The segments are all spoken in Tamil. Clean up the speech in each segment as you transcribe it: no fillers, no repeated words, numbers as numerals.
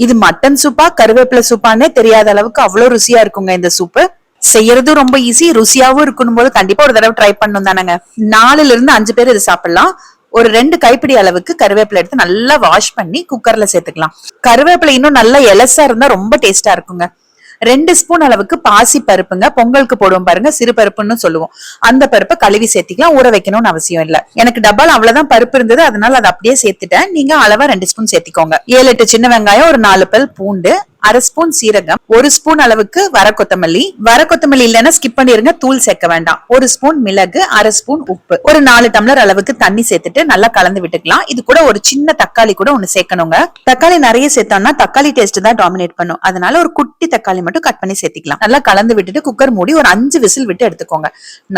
இது மட்டன் சூப்பா கருவேப்பிலை சூப்பானே தெரியாத அளவுக்கு அவ்வளவு ருசியா இருக்குங்க இந்த சூப்பு. செய்யறதும் ரொம்ப ஈஸி, ருசியாவும் இருக்கணும் போது கண்டிப்பா ஒரு தடவை ட்ரை பண்ணணும் தானங்க. 4ல இருந்து 5 பேர் இது சாப்பிடலாம். ஒரு 2 கைப்பிடி அளவுக்கு கருவேப்பிலை எடுத்து நல்லா வாஷ் பண்ணி குக்கர்ல சேர்த்துக்கலாம். கருவேப்பிலை இன்னும் நல்லா எலசா இருந்தா ரொம்ப டேஸ்டா இருக்குங்க. 2 ஸ்பூன் அளவுக்கு பாசி பருப்புங்க, பொங்கலுக்கு போடுவோம் பாருங்க, சிறு பருப்புன்னு சொல்லுவோம். அந்த பருப்பை கழுவி சேர்த்திக்கலாம், ஊற வைக்கணும்னு அவசியம் இல்ல. எனக்கு டப்பால் அவ்வளவுதான் பருப்பு இருந்தது, அதனால அதை அப்படியே சேர்த்துட்டேன். நீங்க அளவா 2 ஸ்பூன் சேர்த்திக்கோங்க. 7-8 சின்ன வெங்காயம், ஒரு 4 பல் பூண்டு, 1/2 ஸ்பூன் சீரகம், 1 ஸ்பூன் அளவுக்கு வர கொத்தமல்லி இல்லைன்னா ஸ்கிப் பண்ணிருங்க, தூள் சேர்க்க வேண்டாம். 1 ஸ்பூன் மிளகு, 1/2 ஸ்பூன் உப்பு, ஒரு 4 டம்ளர் அளவுக்கு தண்ணி சேர்த்துட்டு நல்லா கலந்து விட்டுக்கலாம். இது கூட ஒரு சின்ன தக்காளி கூட ஒண்ணு சேர்க்கணுங்க. தக்காளி நிறைய சேர்த்தோம்னா தக்காளி டேஸ்ட் தான் டாமினேட் பண்ணும். அதனால ஒரு குட்டி தக்காளி மட்டும் கட் பண்ணி சேர்த்திக்கலாம். நல்லா கலந்து விட்டுட்டு குக்கர் மூடி ஒரு 5 விசில் விட்டு எடுத்துக்கோங்க.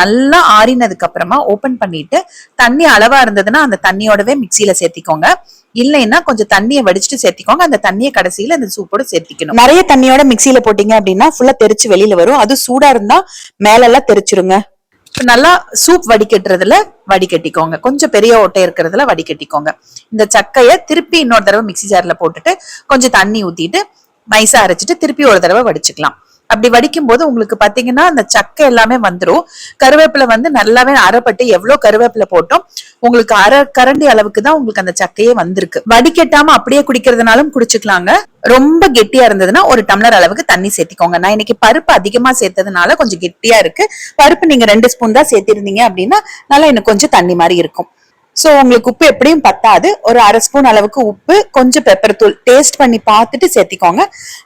நல்லா ஆறினதுக்கு அப்புறமா ஓபன் பண்ணிட்டு தண்ணி அளவா இருந்ததுன்னா அந்த தண்ணியோடவே மிக்சியில சேர்த்திக்கோங்க. இல்லைன்னா கொஞ்சம் தண்ணியை வடிச்சிட்டு சேர்த்திக்கோங்க. அந்த தண்ணியை கடைசியில அந்த சூப்போட சேர்த்திக்கணும். நிறைய தண்ணியோட மிக்சியில போட்டீங்க அப்படின்னா ஃபுல்லா தெரிச்சு வெளியில வரும். அது சூடா இருந்தா மேல எல்லாம் தெரிச்சிருங்க. நல்லா சூப் வடிகட்டுறதுல வடிகட்டிக்கோங்க. கொஞ்சம் பெரிய ஓட்டை இருக்கிறதுல வடிகட்டிக்கோங்க. இந்த சக்கைய திருப்பி இன்னொரு தடவை மிக்சி ஜார்ல போட்டுட்டு கொஞ்சம் தண்ணி ஊத்திட்டு நைஸா அரைச்சிட்டு திருப்பி ஒரு தடவை வடிச்சுக்கலாம். அப்படி வடிக்கும் போது உங்களுக்கு பாத்தீங்கன்னா அந்த சக்கை எல்லாமே வந்துடும். கருவேப்பிலை நல்லாவே அரைப்பட்டு எவ்வளவு கருவேப்பிலை போட்டோம் உங்களுக்கு அரை கரண்டி அளவுக்கு தான் உங்களுக்கு அந்த சக்கையே வந்திருக்கு. வடிகட்டாம அப்படியே குடிக்கிறதுனாலும் குடிச்சுக்கலாங்க. ரொம்ப கெட்டியா இருந்ததுன்னா ஒரு டம்ளர் அளவுக்கு தண்ணி சேர்த்திக்கோங்க. நான் இன்னைக்கு பருப்பு அதிகமா சேர்த்ததுனால கொஞ்சம் கெட்டியா இருக்கு. பருப்பு நீங்க 2 ஸ்பூன் தான் சேர்த்திருந்தீங்க அப்படின்னா நல்லா இன்னும் கொஞ்சம் தண்ணி மாதிரி இருக்கும். சோ உங்களுக்கு உப்பு எப்படியும் பத்தாது. ஒரு 1/2 ஸ்பூன் அளவுக்கு உப்பு, கொஞ்சம் பெப்பர் தூள் டேஸ்ட் பண்ணி பார்த்துட்டு சேர்த்திக்கோங்க.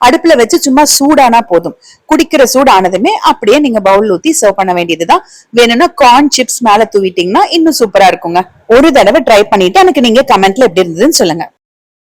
அடுப்புல வச்சு சும்மா சூடானா போதும். குடிக்கிற சூடு ஆனதுமே அப்படியே நீங்க பவுல் ஊத்தி சர்வ் பண்ண வேண்டியதுதான். வேணும்னா கார்ன் சிப்ஸ் மேல தூவிட்டீங்கன்னா இன்னும் சூப்பரா இருக்குங்க. ஒரு தடவை ட்ரை பண்ணிட்டு எனக்கு நீங்க கமெண்ட்ல எப்படி இருந்ததுன்னு சொல்லுங்க.